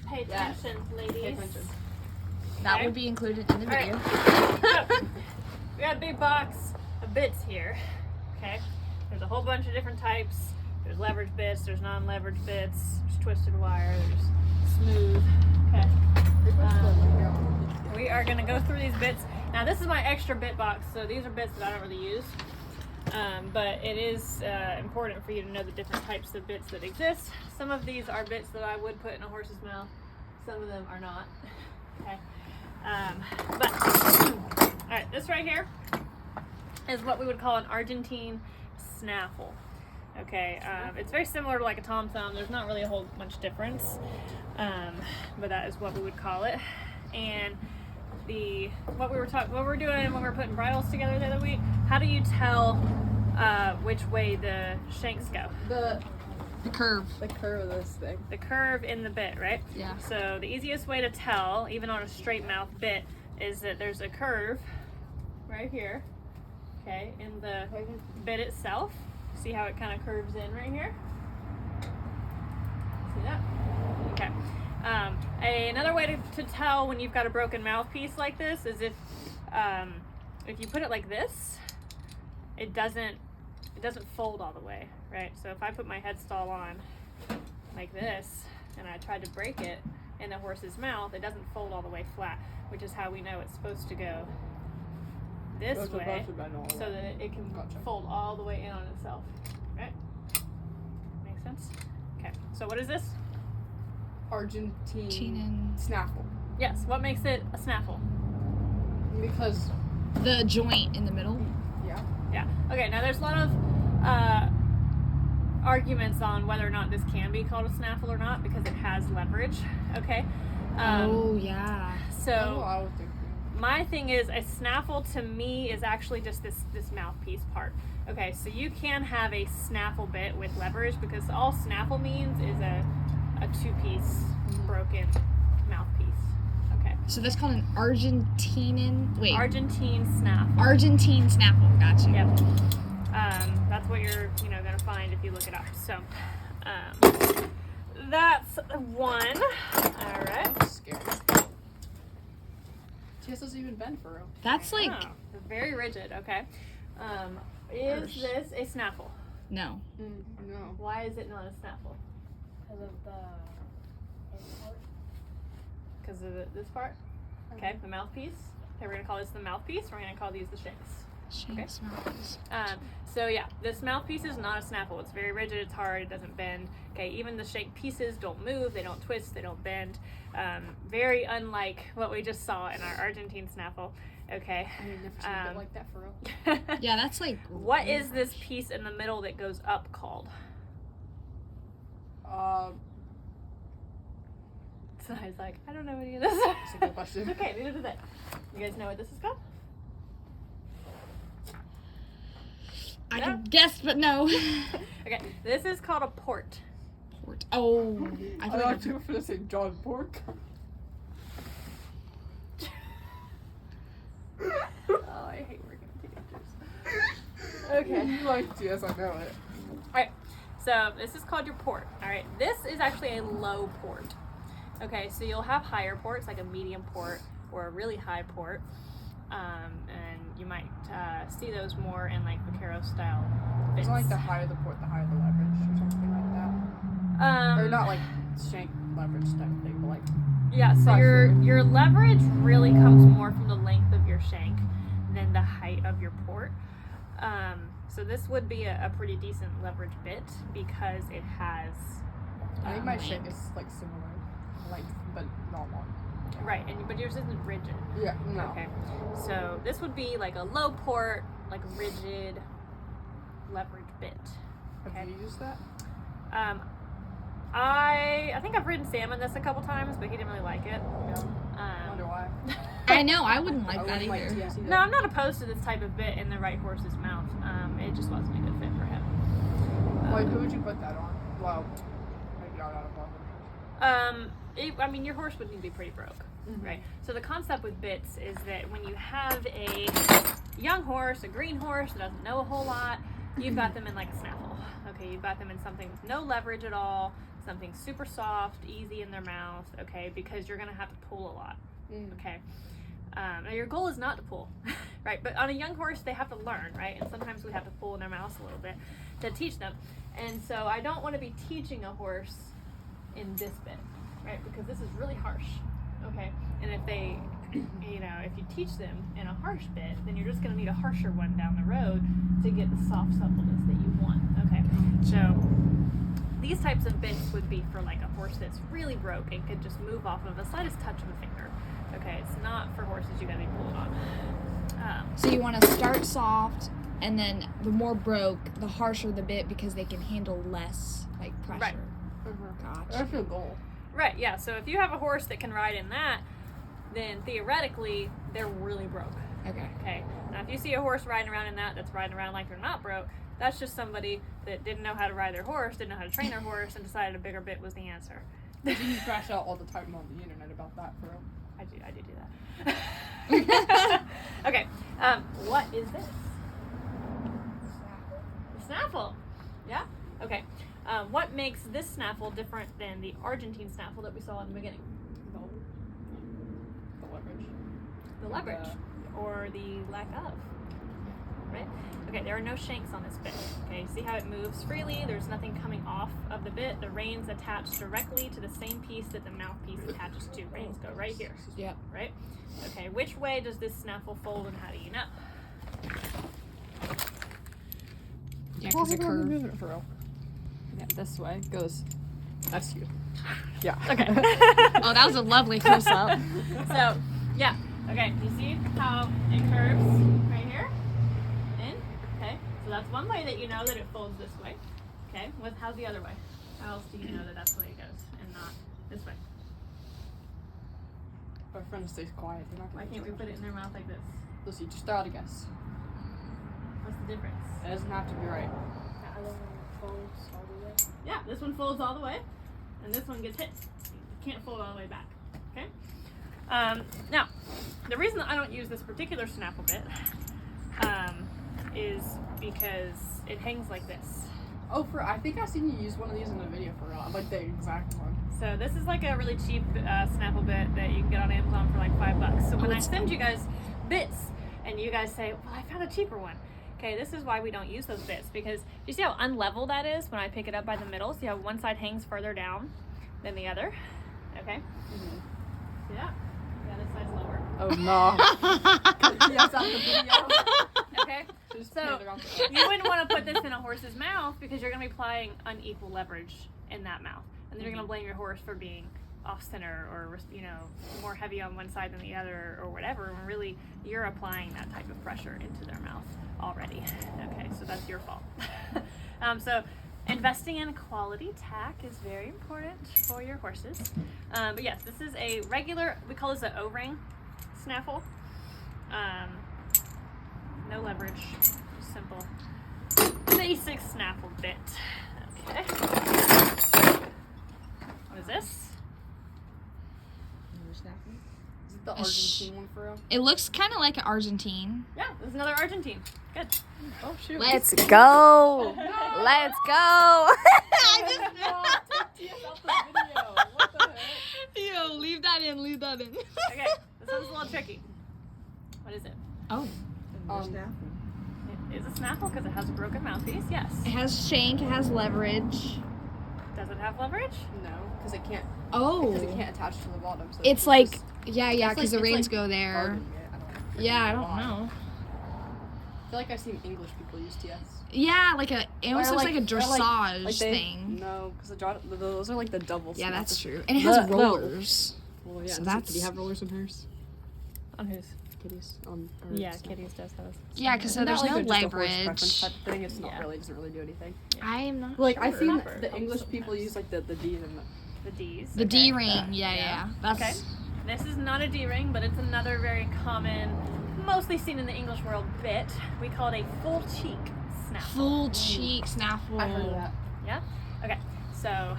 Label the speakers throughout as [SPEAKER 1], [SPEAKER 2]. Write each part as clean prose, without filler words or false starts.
[SPEAKER 1] Pay attention, ladies.
[SPEAKER 2] Pay attention.
[SPEAKER 3] That
[SPEAKER 1] Okay.
[SPEAKER 3] will be included in the video.
[SPEAKER 1] So, we got a big box of bits here. Okay. There's a whole bunch of different types. There's leverage bits, there's non-leverage bits, there's twisted wire, there's smooth. Okay. We are gonna go through these bits. Now this is my extra bit box, so these are bits that I don't really use. But it is important for you to know the different types of bits that exist. Some of these are bits that I would put in a horse's mouth. Some of them are not. Okay. Alright, this right here is what we would call an Argentine snaffle. Okay, it's very similar to like a tom thumb. There's not really a whole much difference, but that is what we would call it. And what we were doing when we were putting bridles together the other week. How do you tell which way the shanks go?
[SPEAKER 3] The curve.
[SPEAKER 2] The curve of this thing.
[SPEAKER 1] The curve in the bit, right?
[SPEAKER 3] Yeah.
[SPEAKER 1] So the easiest way to tell, even on a straight mouth bit, is that there's a curve right here. Okay, in the bit itself. See how it kind of curves in right here? See that? Okay. Another way to tell when you've got a broken mouthpiece like this is if you put it like this, it doesn't fold all the way, right? So if I put my headstall on like this and I tried to break it in the horse's mouth, it doesn't fold all the way flat, which is how we know it's supposed to go this way, so that it can fold all the way in on itself, right? Make sense? Okay, so what is this?
[SPEAKER 2] Argentine snaffle.
[SPEAKER 1] Yes, what makes it a snaffle?
[SPEAKER 2] Because
[SPEAKER 3] The joint in the middle.
[SPEAKER 1] Yeah. Okay, now there's a lot of arguments on whether or not this can be called a snaffle or not because it has leverage, okay?
[SPEAKER 3] Oh, yeah.
[SPEAKER 1] So
[SPEAKER 2] I would think.
[SPEAKER 1] my thing is a snaffle to me is actually just this mouthpiece part. Okay, so you can have a snaffle bit with leverage because all snaffle means is a two-piece broken mouthpiece. Okay.
[SPEAKER 3] So that's called an Argentinian. Wait.
[SPEAKER 1] Argentine snaffle.
[SPEAKER 3] Argentine snaffle. Gotcha.
[SPEAKER 1] Yep. That's what you're gonna find if you look it up. So that's one. All right.
[SPEAKER 2] I'm scared. TS doesn't even bend for real.
[SPEAKER 3] That's like
[SPEAKER 1] Oh, very rigid. Okay. Is this a snaffle?
[SPEAKER 3] no.
[SPEAKER 2] No.
[SPEAKER 1] Why is it not a snaffle?
[SPEAKER 4] Because of the import.
[SPEAKER 1] Because of this part? Okay, the mouthpiece. Okay, we're gonna call this the mouthpiece. We're gonna call these the shanks.
[SPEAKER 3] Shanks mouthpiece.
[SPEAKER 1] So yeah, this mouthpiece is not a snaffle. It's very rigid, it's hard, it doesn't bend. Okay, even the shank pieces don't move, they don't twist, they don't bend. Very unlike what we just saw in our Argentine snaffle. Okay.
[SPEAKER 2] I ain't never seen a bit like that for real.
[SPEAKER 3] Yeah, that's like.
[SPEAKER 1] What is this piece in the middle that goes up called? So I was like, I don't know any of this.
[SPEAKER 2] That's a good question.
[SPEAKER 1] Okay, neither do they. You guys know what this is called?
[SPEAKER 3] I
[SPEAKER 1] Yeah.
[SPEAKER 3] can guess, but no.
[SPEAKER 1] Okay, this is called a port.
[SPEAKER 3] Port. Oh, I
[SPEAKER 2] I
[SPEAKER 3] feel like
[SPEAKER 2] thought you were gonna say John Pork.
[SPEAKER 1] Oh, I hate working with teenagers. Okay.
[SPEAKER 2] You like TS, I know it.
[SPEAKER 1] Alright, so this is called your port. Alright, this is actually a low port. Okay, so you'll have higher ports, like a medium port or a really high port. And you might see those more in like Vaquero style bits.
[SPEAKER 2] Isn't like the higher the port, the higher the leverage or something like that? Or not like shank leverage type of thing, but like.
[SPEAKER 1] Yeah, so your leverage really comes more from the length of your shank than the height of your port. So this would be a pretty decent leverage bit because it has.
[SPEAKER 2] I think my shank is like similar length, but not long.
[SPEAKER 1] Right, but yours isn't rigid.
[SPEAKER 2] Yeah, no.
[SPEAKER 1] Okay, so this would be like a low port, like rigid leverage bit.
[SPEAKER 2] Have you used that?
[SPEAKER 1] I think I've ridden Sam in this a couple times, but he didn't really like it.
[SPEAKER 2] I wonder why.
[SPEAKER 3] I know. I wouldn't like
[SPEAKER 2] I
[SPEAKER 3] that
[SPEAKER 2] wouldn't like
[SPEAKER 3] either.
[SPEAKER 2] TS either.
[SPEAKER 1] No, I'm not opposed to this type of bit in the right horse's mouth. It just wasn't a good fit for him.
[SPEAKER 2] Like, who would you put that on? Well, maybe not out of one.
[SPEAKER 1] I mean, your horse would need to be pretty broke, right? So the concept with bits is that when you have a young horse, a green horse that doesn't know a whole lot, you've got them in like a snaffle. Okay, you've got them in something with no leverage at all, something super soft, easy in their mouth, okay, because you're gonna have to pull a lot, okay. Now your goal is not to pull, right? But on a young horse, they have to learn, right? And sometimes we have to pull in their mouths a little bit to teach them. And so I don't want to be teaching a horse in this bit, right? Because this is really harsh, okay? And if they, you know, if you teach them in a harsh bit, then you're just going to need a harsher one down the road to get the soft suppleness that you want, okay? So these types of bits would be for like a horse that's really broke and could just move off of the slightest touch of a finger, okay? It's not for horses you got to be pulling on.
[SPEAKER 3] So you want to start soft, and then the more broke, the harsher the bit because they can handle less like pressure.
[SPEAKER 1] Right.
[SPEAKER 3] Gotcha.
[SPEAKER 2] That's the goal.
[SPEAKER 1] Right, yeah, so if you have a horse that can ride in that, then theoretically, they're really broke.
[SPEAKER 3] Okay.
[SPEAKER 1] Okay, now if you see a horse riding around in that that's riding around like they're not broke, that's just somebody that didn't know how to ride their horse, didn't know how to train their horse, and decided a bigger bit was the answer.
[SPEAKER 2] You crash out all the time on the internet about that, for real.
[SPEAKER 1] I do that. Okay, what is this? The snaffle. Yeah? Okay. What makes this snaffle different than the Argentine snaffle that we saw in the beginning?
[SPEAKER 2] The leverage.
[SPEAKER 1] The leverage, or the lack of, right? Okay, there are no shanks on this bit. Okay, see how it moves freely? There's nothing coming off of the bit. The reins attach directly to the same piece that the mouthpiece attaches to. Reins go right here.
[SPEAKER 3] Yep.
[SPEAKER 1] Right? Okay, which way does this snaffle fold, and how do you know?
[SPEAKER 3] Yeah, because of curve.
[SPEAKER 2] Moving it for real. Yeah, this way goes. That's you. Yeah.
[SPEAKER 1] Okay.
[SPEAKER 3] Oh, that was a lovely close up.
[SPEAKER 1] So, yeah. Okay, you see how it curves right here? In? Okay, so that's one way that you know that it folds this way. Okay, how's the other way? How else do you know that that's the way it goes and not this way?
[SPEAKER 2] Our friend stays quiet.
[SPEAKER 1] Why can't we put it in their mouth like this?
[SPEAKER 2] Lucy, just throw out a guess.
[SPEAKER 1] What's the difference?
[SPEAKER 2] It doesn't have to be right.
[SPEAKER 4] The other one folds all the way.
[SPEAKER 1] Yeah, this one folds all the way, and this one gets hit. You can't fold all the way back. Okay? Now, the reason that I don't use this particular snaffle bit is because it hangs like this.
[SPEAKER 2] Oh, I think I've seen you use one of these in a video for real. Like the exact one.
[SPEAKER 1] So this is like a really cheap snaffle bit that you can get on Amazon for like $5. So when I send you guys bits and you guys say, well, I found a cheaper one. Okay, this is why we don't use those bits, because you see how unlevel that is when I pick it up by the middle? See how one side hangs further down than the other? Okay? See that? Yeah, this side's lower.
[SPEAKER 2] Oh no. Yes, that's the video.
[SPEAKER 1] Okay?
[SPEAKER 2] Just
[SPEAKER 1] So
[SPEAKER 2] hand it around the-
[SPEAKER 1] you wouldn't want to put this in a horse's mouth because you're going to be applying unequal leverage in that mouth. And then you're going to blame your horse for being off center or, you know, more heavy on one side than the other or whatever. When really you're applying that type of pressure into their mouth already. Okay, so that's your fault. So investing in quality tack is very important for your horses. But yes, this is a regular, we call this an O-ring snaffle. No leverage, simple, basic snaffle bit. Okay. What is this?
[SPEAKER 2] Is it the Argentine one for real?
[SPEAKER 3] It looks kind of like an Argentine.
[SPEAKER 1] Yeah, this is another Argentine. Good.
[SPEAKER 2] Oh shoot.
[SPEAKER 3] Let's
[SPEAKER 5] Go! Let's go!
[SPEAKER 2] What the heck?
[SPEAKER 3] Yo, leave that in.
[SPEAKER 1] Okay, this one's a little tricky. What is it?
[SPEAKER 3] Oh.
[SPEAKER 1] It is a snaffle because it has a broken mouthpiece. Yes.
[SPEAKER 3] It has shank, it has leverage.
[SPEAKER 1] Does it have leverage?
[SPEAKER 2] No, because it can't.
[SPEAKER 3] Oh.
[SPEAKER 2] Because it can't attach to the bottom. So
[SPEAKER 3] It's like,
[SPEAKER 2] just
[SPEAKER 3] yeah,
[SPEAKER 2] it's
[SPEAKER 3] because the
[SPEAKER 2] like-
[SPEAKER 3] reins
[SPEAKER 2] it's
[SPEAKER 3] go there.
[SPEAKER 2] guarding it. I don't know.
[SPEAKER 3] Yeah, I don't know.
[SPEAKER 2] I feel like I've seen English people use TS.
[SPEAKER 3] Yeah, like it almost
[SPEAKER 2] Or
[SPEAKER 3] looks like a
[SPEAKER 2] or
[SPEAKER 3] dressage
[SPEAKER 2] they-
[SPEAKER 3] thing.
[SPEAKER 2] No, because those are like the double.
[SPEAKER 3] Yeah, that's
[SPEAKER 2] snappers.
[SPEAKER 3] true. And it has
[SPEAKER 2] No.
[SPEAKER 3] rollers.
[SPEAKER 2] Well, yeah.
[SPEAKER 3] So
[SPEAKER 2] So
[SPEAKER 3] that's-
[SPEAKER 2] do you have rollers in hers?
[SPEAKER 1] On whose?
[SPEAKER 2] Kitties. On.
[SPEAKER 1] Kitties does those.
[SPEAKER 3] Yeah, because so
[SPEAKER 2] Isn't that
[SPEAKER 3] there's
[SPEAKER 2] like
[SPEAKER 3] no
[SPEAKER 2] just a horse preference
[SPEAKER 3] leverage.
[SPEAKER 2] type of thing. It's not
[SPEAKER 1] Yeah.
[SPEAKER 2] really. It doesn't really do anything.
[SPEAKER 3] I am not
[SPEAKER 2] Like
[SPEAKER 3] sure.
[SPEAKER 2] I've seen
[SPEAKER 1] Proper.
[SPEAKER 2] the English people use like the D and
[SPEAKER 1] The D's.
[SPEAKER 3] The
[SPEAKER 1] Okay.
[SPEAKER 3] D ring. Yeah. That's
[SPEAKER 1] Okay. This is not a D-ring, but it's another very common, mostly seen in the English world bit. We call it a full cheek snaffle.
[SPEAKER 3] full cheek snaffle.
[SPEAKER 2] I heard of that.
[SPEAKER 1] Yeah? Okay. So,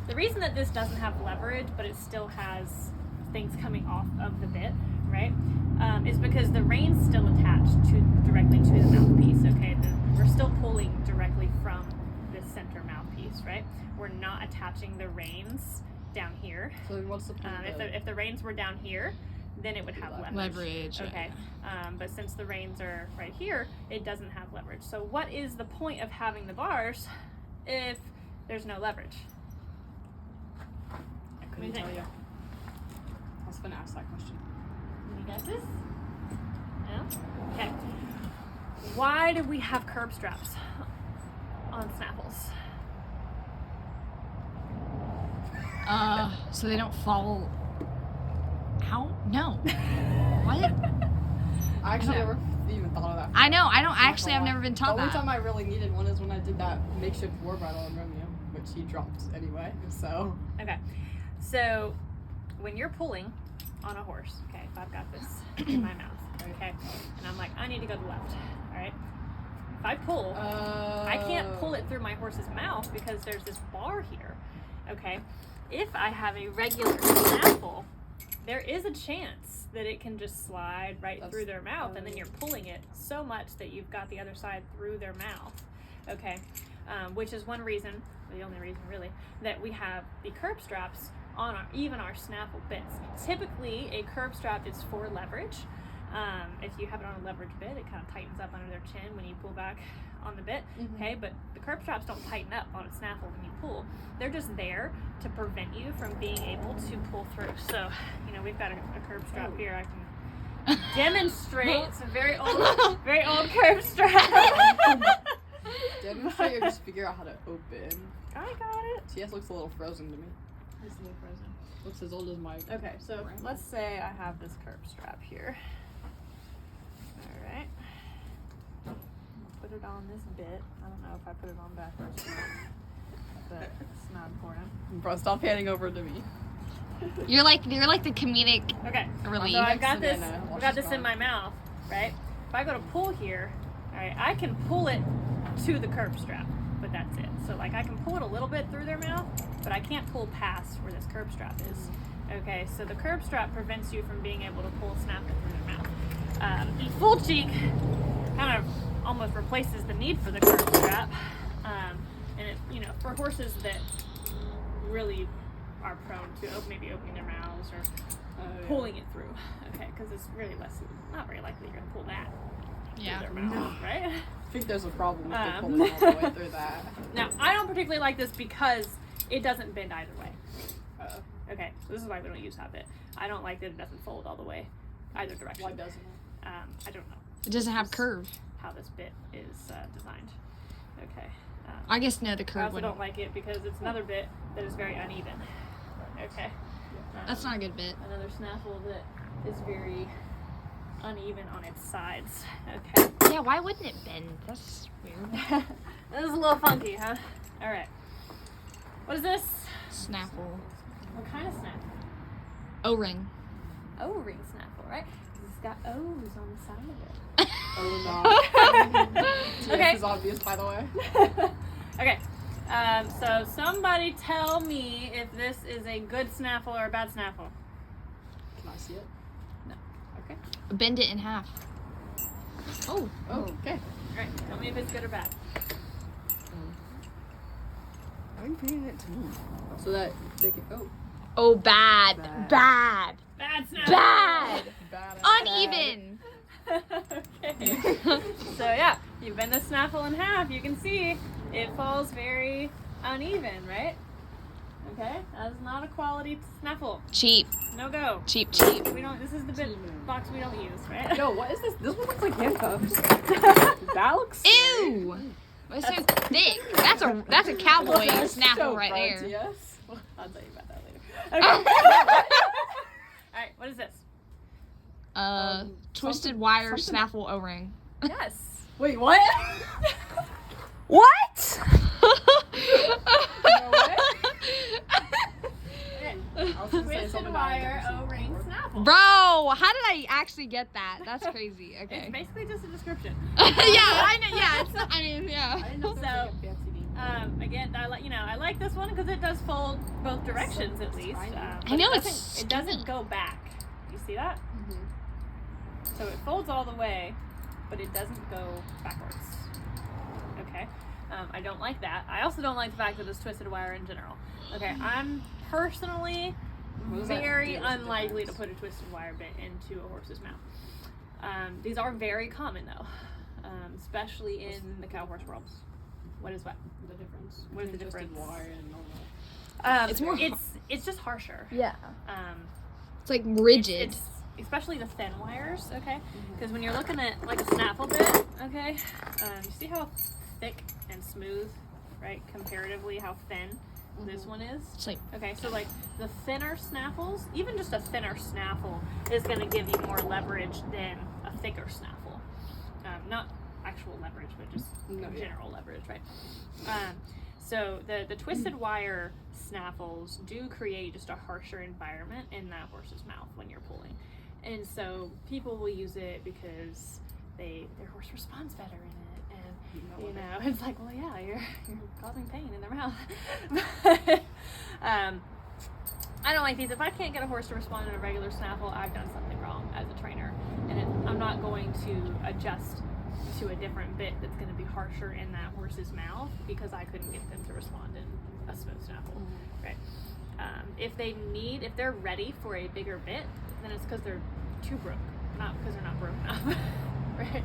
[SPEAKER 1] the reason that this doesn't have leverage, but it still has things coming off of the bit, right, is because the reins still attached directly to the mouthpiece, okay? We're still pulling directly from the center mouthpiece. piece, right? We're not attaching the reins down here.
[SPEAKER 2] So what's the point of
[SPEAKER 1] If the reins were down here, then it would have leverage.
[SPEAKER 3] Leverage.
[SPEAKER 1] Okay. But since the reins are right here, it doesn't have leverage. So what is the point of having the bars if there's no leverage?
[SPEAKER 2] I couldn't tell you. I was gonna ask that question.
[SPEAKER 1] Any guesses? No? Okay. Why do we have curb straps on Snaffles?
[SPEAKER 3] So they don't fall out? No. What?
[SPEAKER 2] I actually never even thought of that.
[SPEAKER 3] I know. I don't
[SPEAKER 2] Not
[SPEAKER 3] actually.
[SPEAKER 2] gonna
[SPEAKER 3] I've
[SPEAKER 2] lie.
[SPEAKER 3] never been taught
[SPEAKER 2] The only
[SPEAKER 3] that.
[SPEAKER 2] time I really needed one is when I did that makeshift war battle in Romeo, which he dropped anyway. So
[SPEAKER 1] Okay. So when you're pulling on a horse, okay, if I've got this in my mouth, okay, and I'm like, I need to go to the left, all right? If I pull, I can't pull it through my horse's mouth because there's this bar here, okay? If I have a regular snaffle, there is a chance that it can just slide right through their mouth, and then you're pulling it so much that you've got the other side through their mouth, okay? Which is one reason, the only reason really, that we have the curb straps on even our snaffle bits. Typically, a curb strap is for leverage. If you have it on a leverage bit, it kind of tightens up under their chin when you pull back on the bit, okay? But the curb straps don't tighten up on a snaffle when you pull. They're just there to prevent you from being able to pull through. So, we've got a curb strap here. I can demonstrate. It's a very old curb strap.
[SPEAKER 2] demonstrate or just figure out how to open.
[SPEAKER 1] I got it.
[SPEAKER 2] TS looks a little frozen to me.
[SPEAKER 1] This is frozen.
[SPEAKER 2] Looks as old as my.
[SPEAKER 1] Okay, so let's say I have this curb strap here. All right. Put it on this bit. I don't know if I put it on backwards, but it's not important.
[SPEAKER 2] Bro, stop handing over to me.
[SPEAKER 3] You're like the comedic
[SPEAKER 1] Okay.
[SPEAKER 3] relief.
[SPEAKER 1] So I've got this.
[SPEAKER 2] Savannah,
[SPEAKER 1] I've
[SPEAKER 2] watch
[SPEAKER 1] got
[SPEAKER 2] this
[SPEAKER 1] this in
[SPEAKER 2] gone.
[SPEAKER 1] my mouth, right? If I go to pull here, all right, I can pull it to the curb strap, but that's it. So like I can pull it a little bit through their mouth, but I can't pull past where this curb strap is. Okay, so the curb strap prevents you from being able to pull a snapper through their mouth. The full cheek kind of almost replaces the need for the curb strap, and it, for horses that really are prone to maybe opening their mouths or pulling it through. Okay, because it's really not very likely you're gonna pull that
[SPEAKER 3] Yeah.
[SPEAKER 1] through their mouth, right?
[SPEAKER 2] I think there's a problem with the pulling all the way through that.
[SPEAKER 1] Now, I don't particularly like this because it doesn't bend either way. Okay, so this is why we don't use that bit. I don't like that it doesn't fold all the way either direction.
[SPEAKER 2] Why doesn't it?
[SPEAKER 1] I don't know
[SPEAKER 3] It doesn't have curve.
[SPEAKER 1] how this bit is designed. Okay.
[SPEAKER 3] I guess no, the
[SPEAKER 1] I
[SPEAKER 3] curve
[SPEAKER 1] also
[SPEAKER 3] wouldn't.
[SPEAKER 1] don't like it because it's another bit that is very uneven. Okay.
[SPEAKER 3] That's not a good bit.
[SPEAKER 1] Another snaffle that is very uneven on its sides. Okay.
[SPEAKER 3] Yeah, why wouldn't it bend? That's weird.
[SPEAKER 1] That is a little funky, huh? All right. What is this?
[SPEAKER 3] Snaffle.
[SPEAKER 1] What kind of snaffle?
[SPEAKER 3] O-ring.
[SPEAKER 1] O-ring snaffle, right? 'Cause it's got O's on the side of it.
[SPEAKER 2] Oh no. TS
[SPEAKER 1] Okay.
[SPEAKER 2] is obvious, by the way.
[SPEAKER 1] Okay. So somebody tell me if this is a good snaffle or a bad snaffle.
[SPEAKER 2] Can I see it?
[SPEAKER 1] Okay.
[SPEAKER 3] Bend it in half. Oh.
[SPEAKER 2] Oh, okay.
[SPEAKER 1] All right. Tell me if it's good or bad.
[SPEAKER 2] I'm bringing it to me. So that they can. Oh.
[SPEAKER 3] Oh, bad.
[SPEAKER 2] Bad.
[SPEAKER 3] Bad.
[SPEAKER 1] Bad snaffle.
[SPEAKER 3] Bad.
[SPEAKER 2] Bad.
[SPEAKER 3] Uneven.
[SPEAKER 1] Okay. So yeah, you bend the snaffle in half. You can see it falls very uneven, right? Okay. That is not a quality snaffle.
[SPEAKER 3] Cheap.
[SPEAKER 1] No go.
[SPEAKER 3] Cheap.
[SPEAKER 1] We don't. This is the bit box we don't use, right?
[SPEAKER 2] Yo, what is this? This one looks like handcuffs. That looks.
[SPEAKER 3] Ew. It's so thick. That's a cowboy
[SPEAKER 2] That's
[SPEAKER 3] snaffle
[SPEAKER 2] so
[SPEAKER 3] right
[SPEAKER 2] bright,
[SPEAKER 3] there.
[SPEAKER 2] Yes.
[SPEAKER 1] I'll tell you about that later. Okay. All right. What is this?
[SPEAKER 3] Twisted
[SPEAKER 2] something-
[SPEAKER 3] wire
[SPEAKER 2] something-
[SPEAKER 3] snaffle O-ring.
[SPEAKER 1] Yes.
[SPEAKER 2] Wait, what?
[SPEAKER 3] What?
[SPEAKER 2] No way.
[SPEAKER 1] Okay.
[SPEAKER 2] I was gonna say
[SPEAKER 1] Twisted
[SPEAKER 2] something
[SPEAKER 1] wire
[SPEAKER 2] I
[SPEAKER 1] O-ring snaffle.
[SPEAKER 3] Bro, how did I actually get that? That's crazy.
[SPEAKER 1] It's
[SPEAKER 3] Okay.
[SPEAKER 1] basically just a description.
[SPEAKER 3] Yeah, I know. Yeah, it's not, I mean, yeah.
[SPEAKER 2] I didn't know if there was like a fancy name.
[SPEAKER 1] Again, I like this one because it does fold both directions at least.
[SPEAKER 2] tiny.
[SPEAKER 1] But
[SPEAKER 3] I know,
[SPEAKER 1] it
[SPEAKER 3] it's
[SPEAKER 1] doesn't, it doesn't go back. You see that? So it folds all the way, but it doesn't go backwards. Okay. I don't like that. I also don't like the fact that it's twisted wire in general. Okay, I'm personally
[SPEAKER 2] What does that
[SPEAKER 1] very
[SPEAKER 2] do? What's the
[SPEAKER 1] unlikely to
[SPEAKER 2] difference?
[SPEAKER 1] put a twisted wire bit into a horse's mouth. These are very common though, especially in the cow horse world. What is what?
[SPEAKER 2] The difference.
[SPEAKER 1] What is the
[SPEAKER 2] between twisted
[SPEAKER 1] difference?
[SPEAKER 2] wire and normal.
[SPEAKER 3] It's more
[SPEAKER 1] It's just harsher.
[SPEAKER 5] Yeah.
[SPEAKER 3] It's like rigid.
[SPEAKER 1] It's especially the thin wires, okay? Because when you're looking at like a snaffle bit, okay, you see how thick and smooth, right? Comparatively, how thin this one is.
[SPEAKER 3] It's like
[SPEAKER 1] Okay, so like the thinner snaffles, even just a thinner snaffle is going to give you more leverage than a thicker snaffle. Not actual leverage, but just general leverage, right? So the twisted wire snaffles do create just a harsher environment in that horse's mouth when you're pulling. And so people will use it because their horse responds better in it. And you know, it's like, well, yeah, you're causing pain in their mouth. But, I don't like these. If I can't get a horse to respond in a regular snaffle, I've done something wrong as a trainer. And I'm not going to adjust to a different bit that's going to be harsher in that horse's mouth because I couldn't get them to respond in a smooth snaffle, right? If they're ready for a bigger bit, then it's because they're too broke, not because they're not broke enough, right?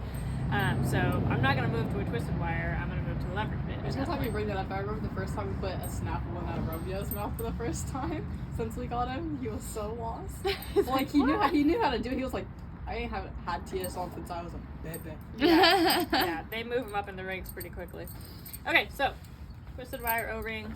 [SPEAKER 1] So I'm not going to move to a twisted wire. I'm going to move to a leverage bit.
[SPEAKER 2] Just time you bring that up, I remember the first time we put a snaffle in that Romeo's mouth for the first time since we got him. He was so lost. Like he knew how to do it. He was like, I ain't haven't had TS on since I was a baby.
[SPEAKER 1] Yeah, they move them up in the rigs pretty quickly. Okay, so twisted wire O-ring,